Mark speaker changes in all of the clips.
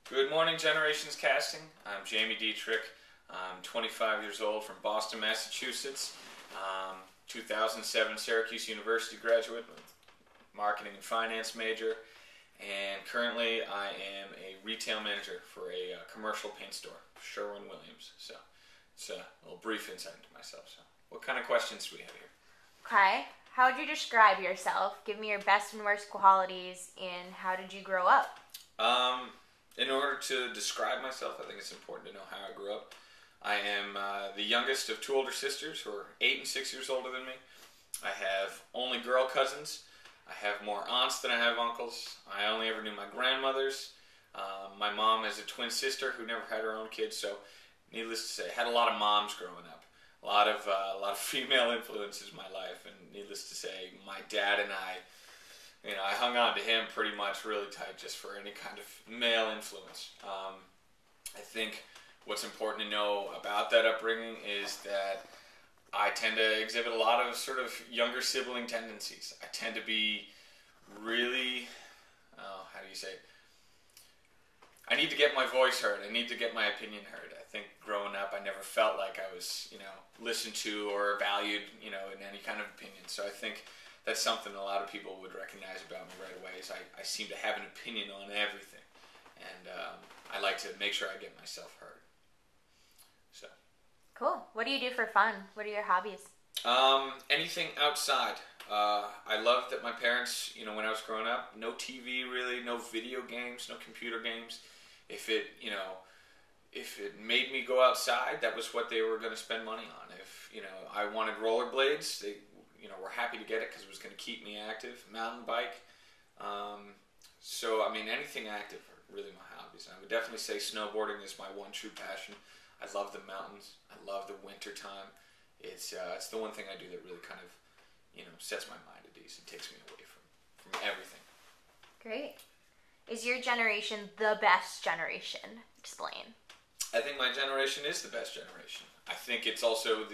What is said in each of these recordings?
Speaker 1: Good morning, Generations Casting. I'm Jamie Dietrich. I'm 25 years old from Boston, Massachusetts. 2007 Syracuse University graduate, marketing and finance major, and currently I am a retail manager for a commercial paint store, Sherwin-Williams. So it's a little brief insight into myself. So, what kind of questions do we have here?
Speaker 2: Okay. How would you describe yourself? Give me your best and worst qualities, and how did you grow up?
Speaker 1: In order to describe myself, I think it's important to know how I grew up. I am the youngest of two older sisters who are 8 and 6 years older than me. I have only girl cousins. I have more aunts than I have uncles. I only ever knew my grandmothers. My mom has a twin sister who never had her own kids, so needless to say, I had a lot of moms growing up. A lot of female influences in my life, and needless to say, my dad and I hung on to him pretty much really tight just for any kind of male influence. I think what's important to know about that upbringing is that I tend to exhibit a lot of sort of younger sibling tendencies. I tend to be really, how do you say, I need to get my voice heard. I need to get my opinion heard. I think growing up, I never felt like I was, listened to or valued, in any kind of opinion. So I think that's something a lot of people would recognize about me right away is I seem to have an opinion on everything. And I like to make sure I get myself heard. So.
Speaker 2: Cool. What do you do for fun? What are your hobbies?
Speaker 1: Anything outside. I love that my parents, when I was growing up, no TV really, no video games, no computer games. If it made me go outside, that was what they were going to spend money on. If, I wanted rollerblades, they were happy to get it because it was going to keep me active. Mountain bike. So, anything active are really my hobbies. I would definitely say snowboarding is my one true passion. I love the mountains. I love the winter time. It's the one thing I do that really kind of, sets my mind at ease and takes me away from everything.
Speaker 2: Great. Is your generation the best generation? Explain.
Speaker 1: I think my generation is the best generation. I think it's also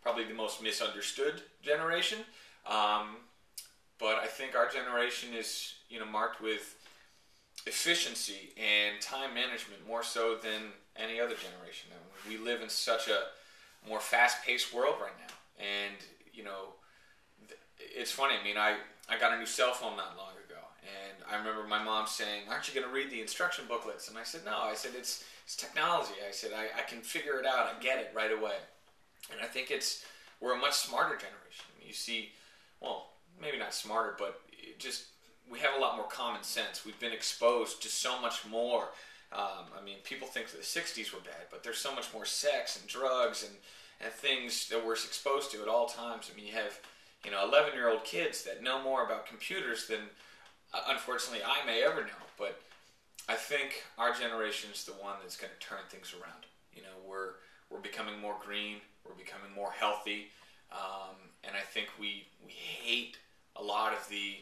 Speaker 1: probably the most misunderstood generation. But I think our generation is, marked with efficiency and time management more so than any other generation. We live in such a more fast-paced world right now. And, it's funny. I got a new cell phone not long ago. And I remember my mom saying, "Aren't you going to read the instruction booklets?" And I said, "No." I said, it's technology. I said, I can figure it out. I get it right away. And I think we're a much smarter generation. You see, well, maybe not smarter, but we have a lot more common sense. We've been exposed to so much more. People think the 60s were bad, but there's so much more sex and drugs and things that we're exposed to at all times. You have 11-year-old kids that know more about computers than, unfortunately, I may ever know. But I think our generation is the one that's going to turn things around. We're becoming more green. We're becoming more healthy. And I think we hate a lot of the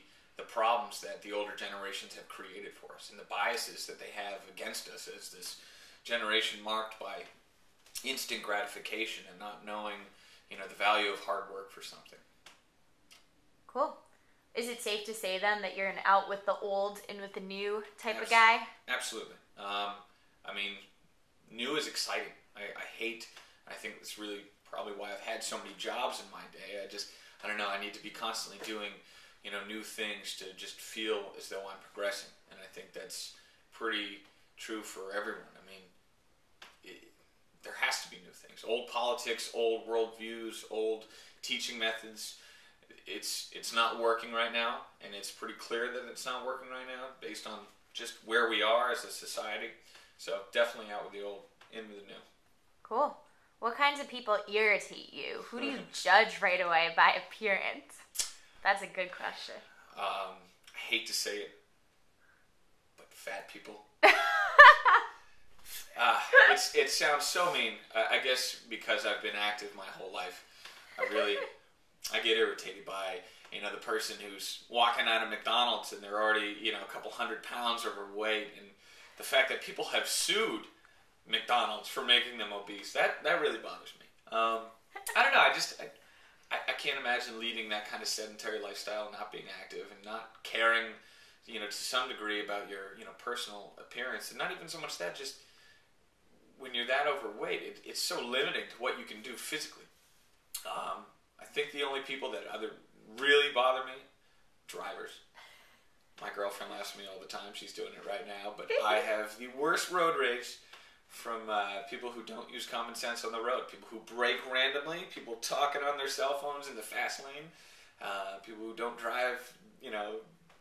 Speaker 1: problems that the older generations have created for us and the biases that they have against us as this generation marked by instant gratification and not knowing, the value of hard work for something.
Speaker 2: Cool. Is it safe to say then that you're an out with the old, in with the new type of guy?
Speaker 1: Absolutely. New is exciting. I think that's really probably why I've had so many jobs in my day. I don't know, I need to be constantly doing, new things to just feel as though I'm progressing. And I think that's pretty true for everyone. There has to be new things. Old politics, old worldviews, old teaching methods. It's not working right now, and it's pretty clear that it's not working right now based on just where we are as a society. So definitely out with the old, in with the new.
Speaker 2: Cool. What kinds of people irritate you? Who do you judge right away by appearance? That's a good question.
Speaker 1: I hate to say it, but fat people. It sounds so mean. I guess because I've been active my whole life, I get irritated by the person who's walking out of McDonald's and they're already a couple 100 pounds overweight, and the fact that people have sued McDonald's for making them obese, that really bothers me. I don't know. I can't imagine leading that kind of sedentary lifestyle, not being active, and not caring to some degree about your, personal appearance. And not even so much that, just when you're that overweight, it's so limiting to what you can do physically. I think the only people that either really bother me, drivers. My girlfriend laughs at me all the time. She's doing it right now. But I have the worst road rage from people who don't use common sense on the road. People who brake randomly. People talking on their cell phones in the fast lane. People who don't drive,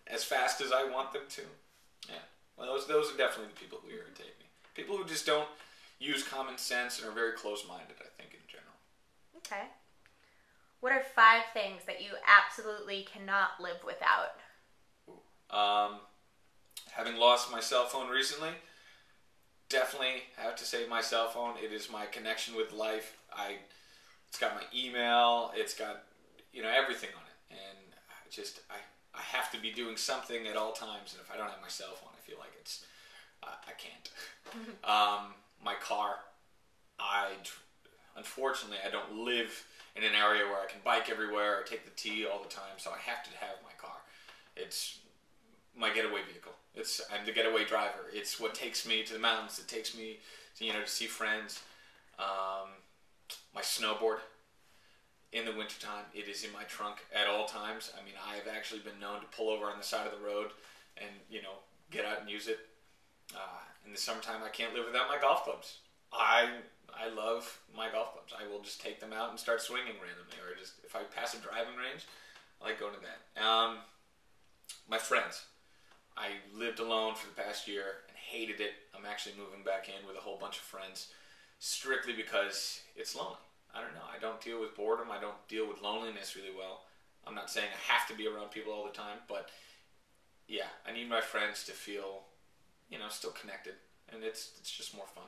Speaker 1: as fast as I want them to. Yeah. Well, those are definitely the people who irritate me. People who just don't use common sense and are very close-minded, I think, in general.
Speaker 2: Okay. What are 5 things that you absolutely cannot live without?
Speaker 1: Having lost my cell phone recently, definitely have to say my cell phone. It is my connection with life. It's got my email. It's got, everything on it. And I have to be doing something at all times. And if I don't have my cell phone, I feel like I can't. My car. Unfortunately, I don't live in an area where I can bike everywhere or take the T all the time, so I have to have my car. It's my getaway vehicle. I'm the getaway driver. It's what takes me to the mountains. It takes me to see friends. My snowboard. In the wintertime, it is in my trunk at all times. I mean, I have actually been known to pull over on the side of the road and, get out and use it. In the summertime, I can't live without my golf clubs. I love my golf clubs. I will just take them out and start swinging randomly. Or just, if I pass a driving range, I like going to that. My friends. I lived alone for the past year and hated it. I'm actually moving back in with a whole bunch of friends strictly because it's lonely. I don't know. I don't deal with boredom. I don't deal with loneliness really well. I'm not saying I have to be around people all the time, but yeah, I need my friends to feel, still connected, and it's just more fun.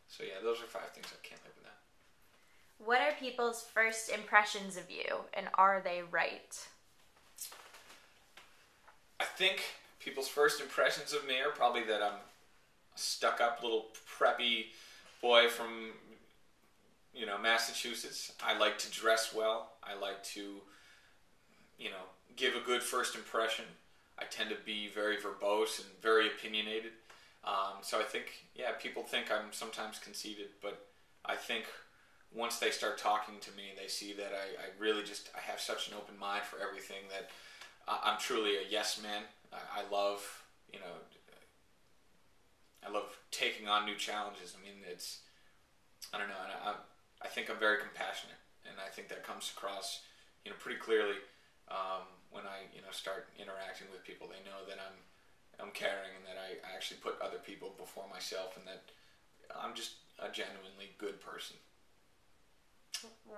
Speaker 1: So yeah, those are 5 things I can't live without.
Speaker 2: What are people's first impressions of you, and are they right?
Speaker 1: I think people's first impressions of me are probably that I'm a stuck-up little preppy boy from, Massachusetts. I like to dress well. I like to, give a good first impression. I tend to be very verbose and very opinionated. So I think, people think I'm sometimes conceited, but I think once they start talking to me, they see that I have such an open mind for everything that I'm truly a yes man. I love, I love taking on new challenges. I mean, I don't know, and I think I'm very compassionate, and I think that comes across, pretty clearly when I, start interacting with people. They know that I'm caring and that I actually put other people before myself, and that I'm just a genuinely good person.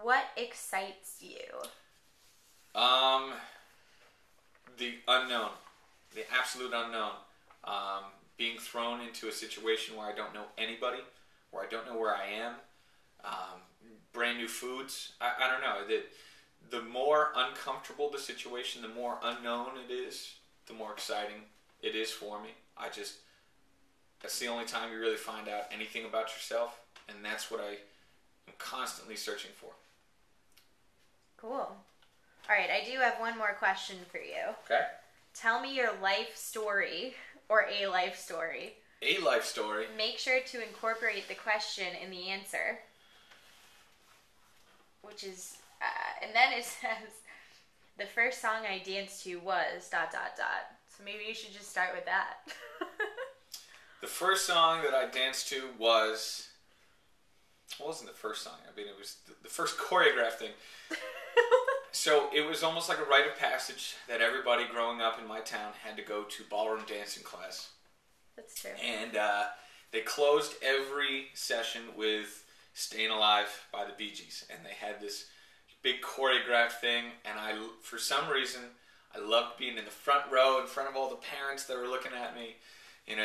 Speaker 2: What excites you?
Speaker 1: The unknown, the absolute unknown. Being thrown into a situation where I don't know anybody, where I don't know where I am. Brand new foods. I don't know. The more uncomfortable the situation, the more unknown it is, the more exciting it is for me. That's the only time you really find out anything about yourself, and that's what I am constantly searching for.
Speaker 2: Cool. All right, I do have one more question for you.
Speaker 1: Okay.
Speaker 2: Tell me your life story, or a life story.
Speaker 1: A life story?
Speaker 2: Make sure to incorporate the question in the answer. Which is, and then it says, the first song I danced to was ... So maybe you should just start with that.
Speaker 1: The first song that I danced to was... It wasn't the first song. I mean, it was the first choreographed thing. So it was almost like a rite of passage that everybody growing up in my town had to go to ballroom dancing class.
Speaker 2: That's true.
Speaker 1: And they closed every session with Staying Alive by the Bee Gees. And they had this big choreographed thing. And for some reason, I loved being in the front row in front of all the parents that were looking at me,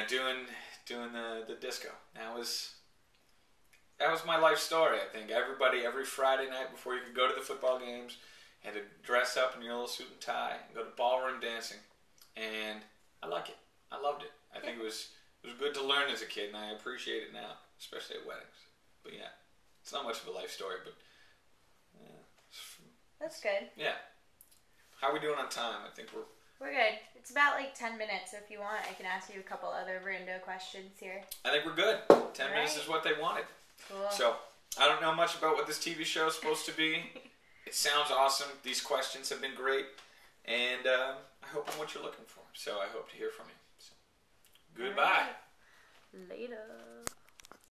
Speaker 1: doing the disco. That was my life story, I think. Every Friday night before you could go to the football games, had to dress up in your little suit and tie and go to ballroom dancing. And I like it. I loved it. I think it was good to learn as a kid, and I appreciate it now, especially at weddings. But yeah, it's not much of a life story, but
Speaker 2: that's good.
Speaker 1: Yeah. How are we doing on time? I think we're
Speaker 2: We're good. It's about like 10 minutes, so if you want, I can ask you a couple other rando questions here.
Speaker 1: I think we're good. 10 minutes is what they wanted.
Speaker 2: Cool.
Speaker 1: So, I don't know much about what this TV show is supposed to be. It sounds awesome. These questions have been great. And I hope I'm what you're looking for. So, I hope to hear from you. So, goodbye.
Speaker 2: Right. Later.